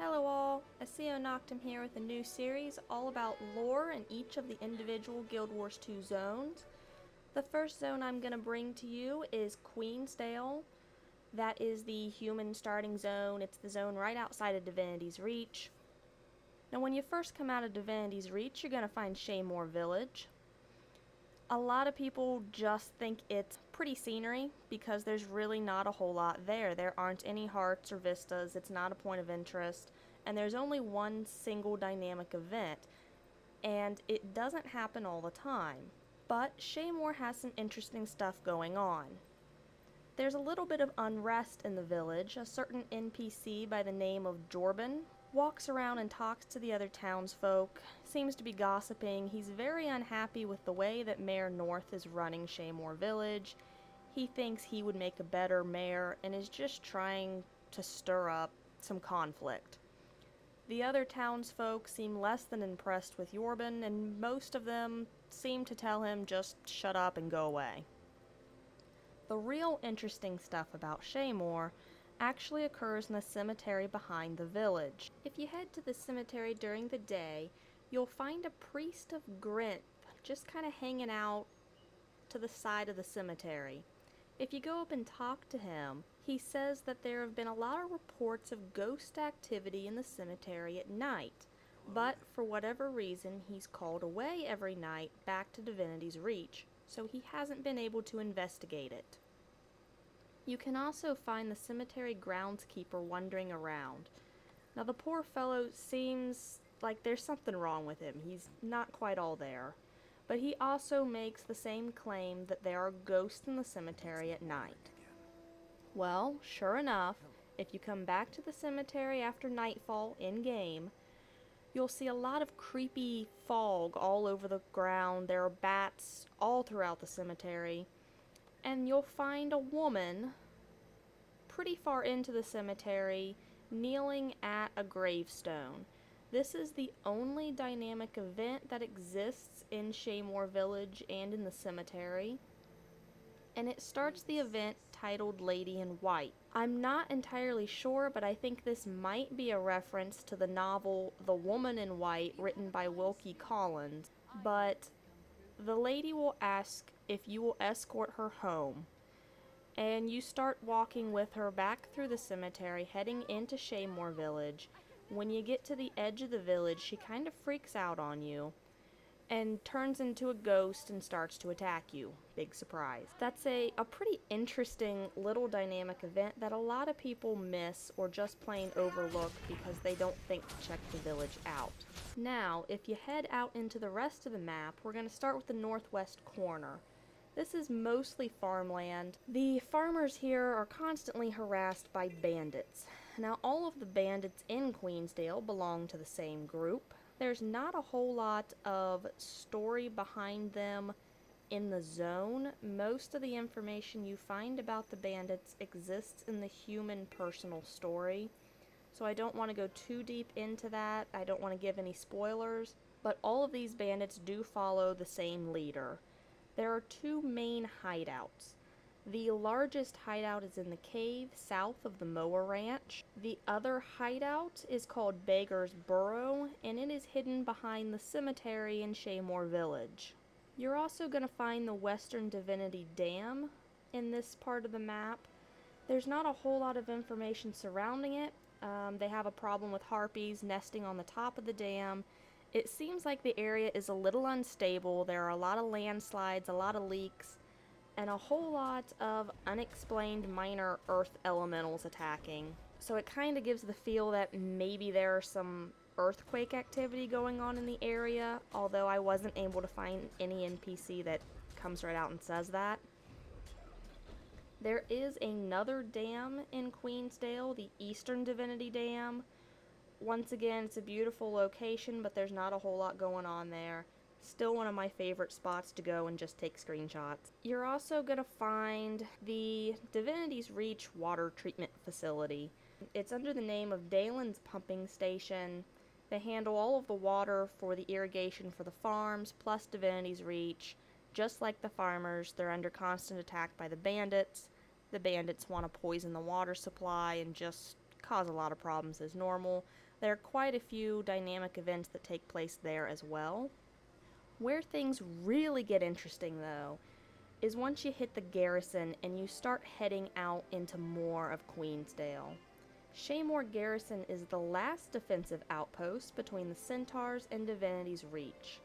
Hello all, Accionoctem here with a new series all about lore in each of the individual Guild Wars 2 zones. The first zone I'm going to bring to you is Queensdale. That is the human starting zone. It's the zone right outside of Divinity's Reach. Now when you first come out of Divinity's Reach, you're going to find Shamore Village. A lot of people just think it's pretty scenery because there's really not a whole lot there. There aren't any hearts or vistas, it's not a point of interest, and there's only one single dynamic event, and it doesn't happen all the time. But Shamore has some interesting stuff going on. There's a little bit of unrest in the village. A certain NPC by the name of Jorban walks around and talks to the other townsfolk, seems to be gossiping. He's very unhappy with the way that Mayor North is running Shamore Village. He thinks he would make a better mayor and is just trying to stir up some conflict. The other townsfolk seem less than impressed with Jorban, and most of them seem to tell him just shut up and go away. The real interesting stuff about Shamore actually occurs in the cemetery behind the village. If you head to the cemetery during the day, you'll find a priest of Grinth just kind of hanging out to the side of the cemetery. If you go up and talk to him, he says that there have been a lot of reports of ghost activity in the cemetery at night, but for whatever reason he's called away every night back to Divinity's Reach, so he hasn't been able to investigate it. You can also find the cemetery groundskeeper wandering around. Now the poor fellow seems like there's something wrong with him. He's not quite all there. But he also makes the same claim that there are ghosts in the cemetery at night. Well, sure enough, if you come back to the cemetery after nightfall in-game, you'll see a lot of creepy fog all over the ground. There are bats all throughout the cemetery. And you'll find a woman pretty far into the cemetery kneeling at a gravestone. This is the only dynamic event that exists in Shamore Village and in the cemetery, and it starts the event titled Lady in White. I'm not entirely sure, but I think this might be a reference to the novel The Woman in White written by Wilkie Collins, but the lady will ask if you will escort her home, and you start walking with her back through the cemetery heading into Shamore Village. When you get to the edge of the village, she kind of freaks out on you and turns into a ghost and starts to attack you. Big surprise. That's a pretty interesting little dynamic event that a lot of people miss or just plain overlook because they don't think to check the village out. Now, if you head out into the rest of the map, we're going to start with the northwest corner. This is mostly farmland. The farmers here are constantly harassed by bandits. Now, all of the bandits in Queensdale belong to the same group. There's not a whole lot of story behind them in the zone. Most of the information you find about the bandits exists in the human personal story. So I don't want to go too deep into that. I don't want to give any spoilers. But all of these bandits do follow the same leader. There are two main hideouts. The largest hideout is in the cave south of the Moa Ranch. The other hideout is called Beggar's Burrow, and it is hidden behind the cemetery in Shamore Village. You're also going to find the Western Divinity Dam in this part of the map. There's not a whole lot of information surrounding it. They have a problem with harpies nesting on the top of the dam. It seems like the area is a little unstable. There are a lot of landslides, a lot of leaks, and a whole lot of unexplained minor earth elementals attacking. So it kind of gives the feel that maybe there are some earthquake activity going on in the area, although I wasn't able to find any NPC that comes right out and says that. There is another dam in Queensdale, the Eastern Divinity Dam. Once again, it's a beautiful location, but there's not a whole lot going on there. Still one of my favorite spots to go and just take screenshots. You're also going to find the Divinity's Reach water treatment facility. It's under the name of Dalen's Pumping Station. They handle all of the water for the irrigation for the farms, plus Divinity's Reach. Just like the farmers, they're under constant attack by the bandits. The bandits want to poison the water supply and just cause a lot of problems as normal. There are quite a few dynamic events that take place there as well. Where things really get interesting, though, is once you hit the garrison and you start heading out into more of Queensdale. Shamore Garrison is the last defensive outpost between the Centaurs and Divinity's Reach.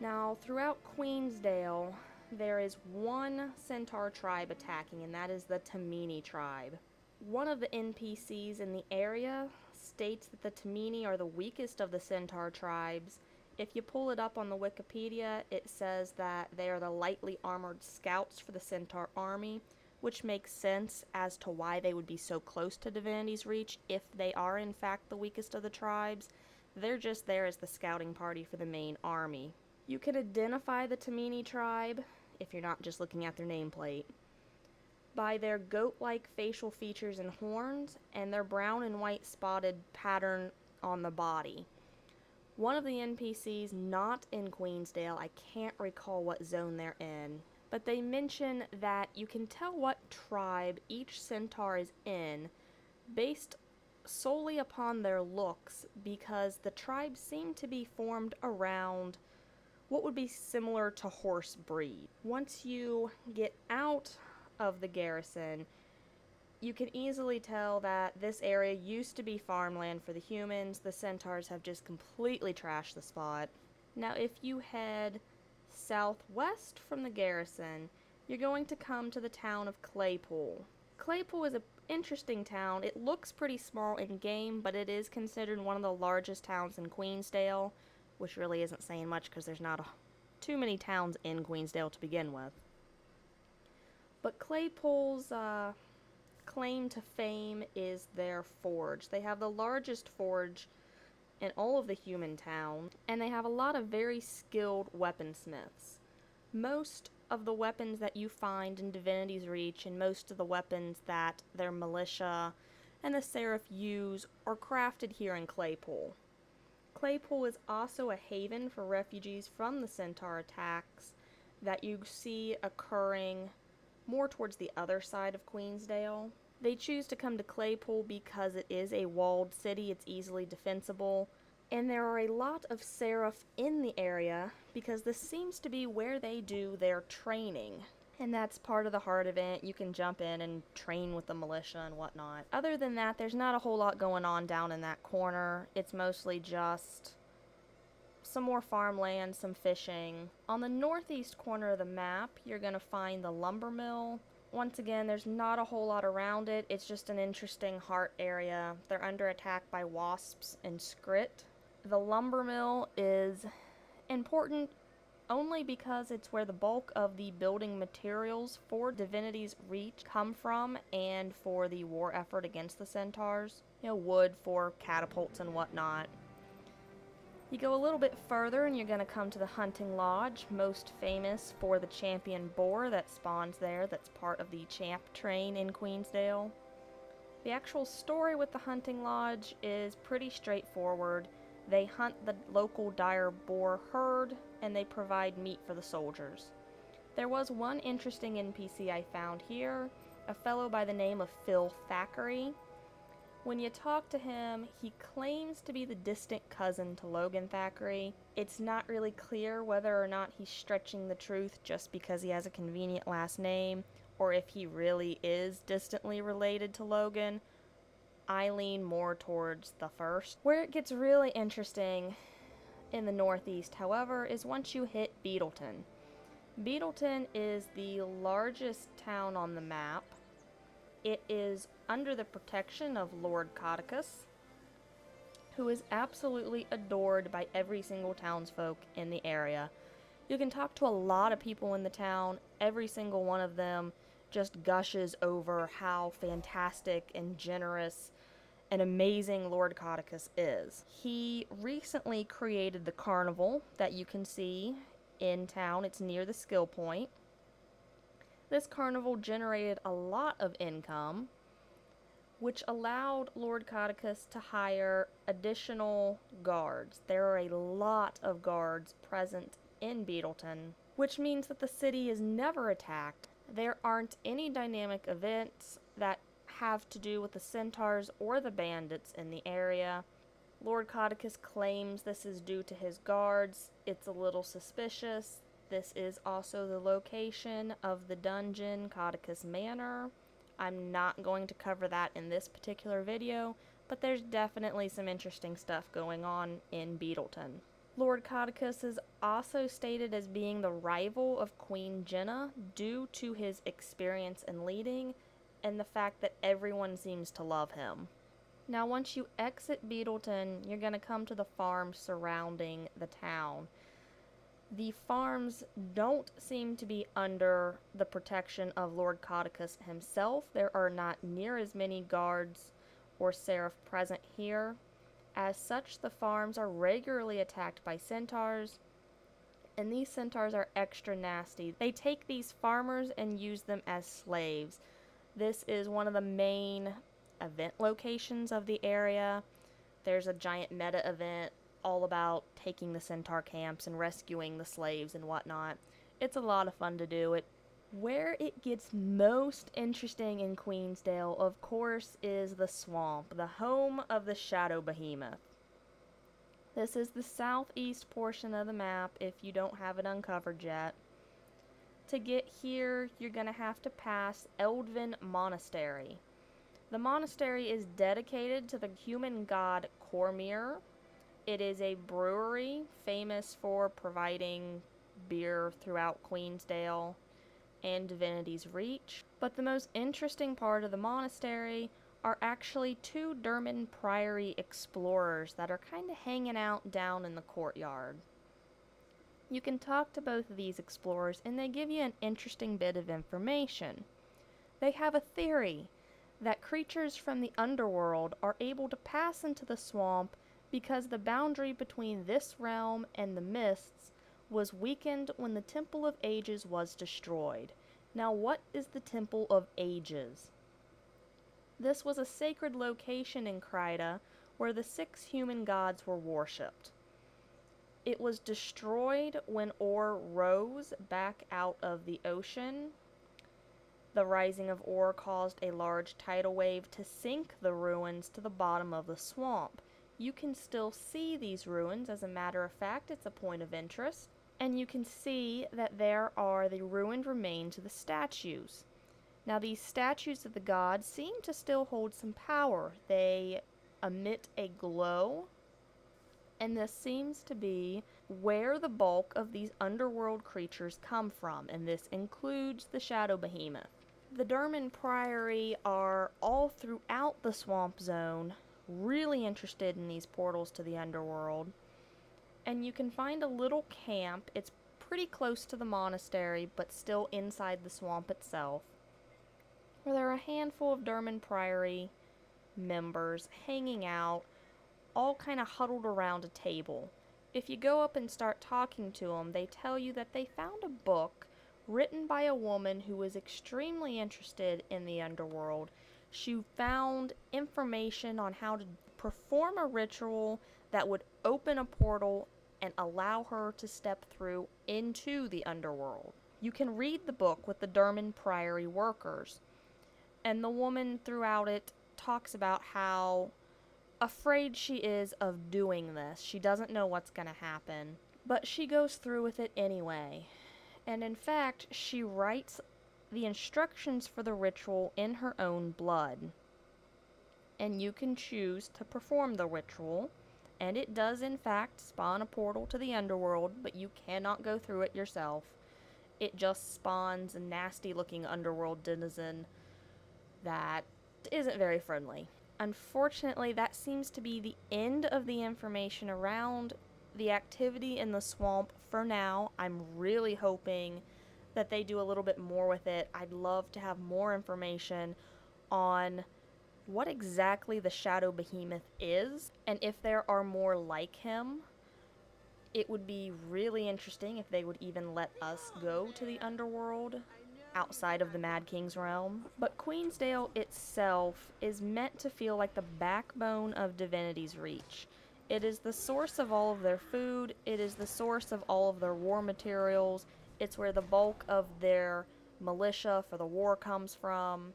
Now, throughout Queensdale, there is one Centaur tribe attacking, and that is the Tamini tribe. One of the NPCs in the area states that the Tamini are the weakest of the Centaur tribes. If you pull it up on the Wikipedia, it says that they are the lightly armored scouts for the Centaur army, which makes sense as to why they would be so close to Divinity's Reach if they are in fact the weakest of the tribes. They're just there as the scouting party for the main army. You can identify the Tamini tribe, if you're not just looking at their nameplate, by their goat-like facial features and horns, and their brown and white spotted pattern on the body. One of the NPCs not in Queensdale, I can't recall what zone they're in, but they mention that you can tell what tribe each centaur is in based solely upon their looks, because the tribes seem to be formed around what would be similar to horse breed. Once you get out of the garrison, you can easily tell that this area used to be farmland for the humans. The centaurs have just completely trashed the spot. Now, if you head southwest from the garrison, you're going to come to the town of Claypool. Claypool is an interesting town. It looks pretty small in game, but it is considered one of the largest towns in Queensdale, which really isn't saying much because there's not too many towns in Queensdale to begin with. But Claypool's claim to fame is their forge. They have the largest forge in all of the human town, and they have a lot of very skilled weaponsmiths. Most of the weapons that you find in Divinity's Reach, and most of the weapons that their militia and the Seraph use, are crafted here in Claypool. Claypool is also a haven for refugees from the Centaur attacks that you see occurring more towards the other side of Queensdale. They choose to come to Claypool because it is a walled city, it's easily defensible, and there are a lot of Seraph in the area because this seems to be where they do their training. And that's part of the heart event. You can jump in and train with the militia and whatnot. Other than that, there's not a whole lot going on down in that corner. It's mostly just some more farmland, some fishing. On the northeast corner of the map, you're going to find the lumber mill. Once again, there's not a whole lot around it. It's just an interesting heart area. They're under attack by wasps and scrit. The lumber mill is important only because it's where the bulk of the building materials for Divinity's Reach come from, and for the war effort against the centaurs. You know, wood for catapults and whatnot. You go a little bit further and you're going to come to the hunting lodge, most famous for the champion boar that spawns there, that's part of the champ train in Queensdale. The actual story with the hunting lodge is pretty straightforward. They hunt the local dire boar herd, and they provide meat for the soldiers. There was one interesting NPC I found here, a fellow by the name of Phil Thackeray. When you talk to him, he claims to be the distant cousin to Logan Thackeray. It's not really clear whether or not he's stretching the truth just because he has a convenient last name, or if he really is distantly related to Logan. I lean more towards the first. Where it gets really interesting in the northeast, however, is once you hit Beetleton. Beetleton is the largest town on the map. It is under the protection of Lord Codicus, who is absolutely adored by every single townsfolk in the area. You can talk to a lot of people in the town. Every single one of them just gushes over how fantastic and generous and amazing Lord Codicus is. He recently created the carnival that you can see in town. It's near the skill point. This carnival generated a lot of income, which allowed Lord Codicus to hire additional guards. There are a lot of guards present in Beetleton, which means that the city is never attacked. There aren't any dynamic events that have to do with the centaurs or the bandits in the area. Lord Codicus claims this is due to his guards. It's a little suspicious. This is also the location of the dungeon, Codicus Manor. I'm not going to cover that in this particular video, but there's definitely some interesting stuff going on in Beetleton. Lord Codicus is also stated as being the rival of Queen Jenna due to his experience in leading and the fact that everyone seems to love him. Now, once you exit Beetleton, you're going to come to the farms surrounding the town. The farms don't seem to be under the protection of Lord Codicus himself. There are not near as many guards or seraph present here. As such, the farms are regularly attacked by centaurs, and these centaurs are extra nasty. They take these farmers and use them as slaves. This is one of the main event locations of the area. There's a giant meta event all about taking the centaur camps and rescuing the slaves and whatnot. It's a lot of fun to do. Where it gets most interesting in Queensdale, of course, is the swamp, the home of the shadow behemoth. This is the southeast portion of the map if you don't have it uncovered yet. To get here, you're going to have to pass Eldvin Monastery. The monastery is dedicated to the human god Cormyr. It is a brewery famous for providing beer throughout Queensdale and Divinity's Reach. But the most interesting part of the monastery are actually two Derman Priory explorers that are kind of hanging out down in the courtyard. You can talk to both of these explorers and they give you an interesting bit of information. They have a theory that creatures from the underworld are able to pass into the swamp because the boundary between this realm and the mists was weakened when the Temple of Ages was destroyed. Now, what is the Temple of Ages? This was a sacred location in Crida where the 6 human gods were worshipped. It was destroyed when ore rose back out of the ocean. The rising of ore caused a large tidal wave to sink the ruins to the bottom of the swamp. You can still see these ruins. As a matter of fact, it's a point of interest. And you can see that there are the ruined remains of the statues. Now, these statues of the gods seem to still hold some power. They emit a glow, and this seems to be where the bulk of these underworld creatures come from, and this includes the shadow behemoth. The Derman Priory are all throughout the swamp zone, really interested in these portals to the underworld. And you can find a little camp. It's pretty close to the monastery, but still inside the swamp itself, where there are a handful of Derman Priory members hanging out, all kind of huddled around a table. If you go up and start talking to them, they tell you that they found a book written by a woman who was extremely interested in the underworld. She found information on how to perform a ritual that would open a portal and allow her to step through into the underworld. You can read the book with the Derman Priory workers, and the woman throughout it talks about how afraid she is of doing this. She doesn't know what's going to happen, but she goes through with it anyway. And in fact, she writes the instructions for the ritual in her own blood. And you can choose to perform the ritual, and it does in fact spawn a portal to the underworld, but you cannot go through it yourself. It just spawns a nasty looking underworld denizen that isn't very friendly. Unfortunately, that seems to be the end of the information around the activity in the swamp for now. I'm really hoping that they do a little bit more with it. I'd love to have more information on what exactly the Shadow Behemoth is, and if there are more like him. It would be really interesting if they would even let us go to the underworld outside of the Mad King's realm. But Queensdale itself is meant to feel like the backbone of Divinity's Reach. It is the source of all of their food, it is the source of all of their war materials, it's where the bulk of their militia for the war comes from.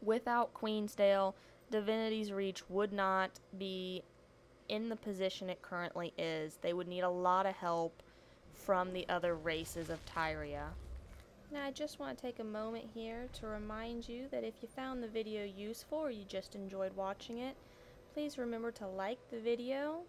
Without Queensdale, Divinity's Reach would not be in the position it currently is. They would need a lot of help from the other races of Tyria. Now I just want to take a moment here to remind you that if you found the video useful or you just enjoyed watching it, please remember to like the video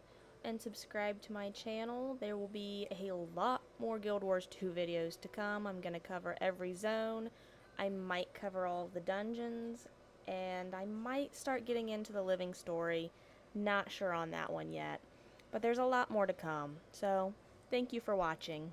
and subscribe to my channel. There will be a lot more Guild Wars 2 videos to come. I'm going to cover every zone. I might cover all of the dungeons, and I might start getting into the living story. Not sure on that one yet, but there's a lot more to come. So, thank you for watching.